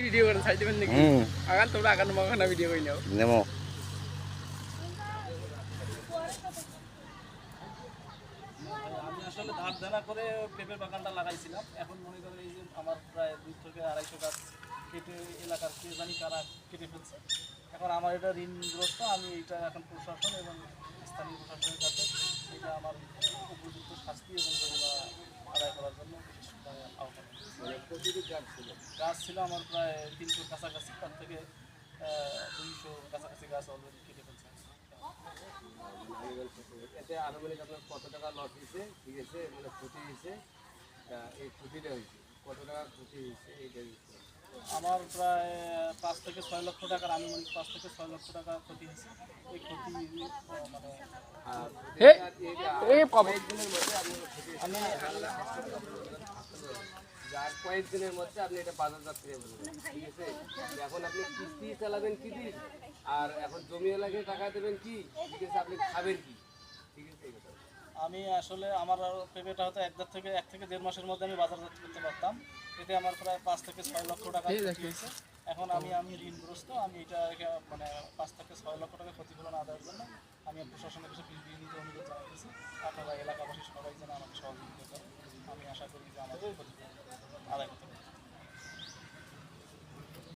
Video করে ছাই দিবেন নাকি? আগান তোমরা আগান মাখানা ভিডিও কই নাও। নেমো। আমি আসলে ধার ধারা করে পেঁপের বাগানটা লাগাইছিলাম। এখন মনে করেন এই যে আমার প্রায় 2 থেকে 250 গাছ কেটে এলাকার কে জানি কারা কেটে ফেলছে। এখন আমার এটা ঋণগ্রস্ত। আমি এটা এখন প্রশাসন এবং স্থানীয় প্রশাসনের কাছে এটা আমার উপযুক্ত শাস্তি এবং জরিমানা আদায় করার জন্য বিশেষভাবে আহ্বান। গাছ ছিল আমার প্রায় 300 কাছাকাছি, তার থেকে 200 কাছাকাছি গাছ অলরেডি কেটে ফেলছে। এতে আনুমানিক আপনার কত টাকা লস হয়েছে, ঠিক আছে, মানে ক্ষতি হয়েছে, এই ক্ষতিটা হয়েছে কত টাকা ক্ষতি হয়েছে এইটা আমার প্রায় 5 থেকে 6 লক্ষ টাকার আনুমানিক 5 থেকে 6 লক্ষ টাকা ক্ষতি হয়েছে। এই ক্ষতি মানে কয়েকদিনের মধ্যে আপনি আমি যার কয়েকদিনের মধ্যে আপনি এটা বাজারজাত করে ফেলবেন, ঠিক আছে। এখন আপনি কিস্তি চালাবেন কি দিন, আর এখন জমি এলাকায় টাকা দেবেন কি, ঠিক আছে, আপনি খাবেন কি, ঠিক আছে। আমি আসলে আমার পেঁপেটা হয়তো 1 থেকে 1.5 মাসের মধ্যে আমি বাজারজাত করতে পারতাম। এতে আমার প্রায় 5 থেকে 6 লক্ষ টাকা ক্ষতি হয়েছে। এখন আমি ঋণগ্রস্ত। আমি এটা মানে 5 থেকে 6 লক্ষ টাকা ক্ষতিপূরণ আদায়ের জন্য আমি প্রশাসনের কাছে বিনীত অনুরোধ জানাতেছি। আপনারা এলাকাবাসী সবাই যেন আমাকে সহযোগিতা করেন। আমি আশা করি যে আমাদের ক্ষতিপূরণ আদায় করতে পারবো।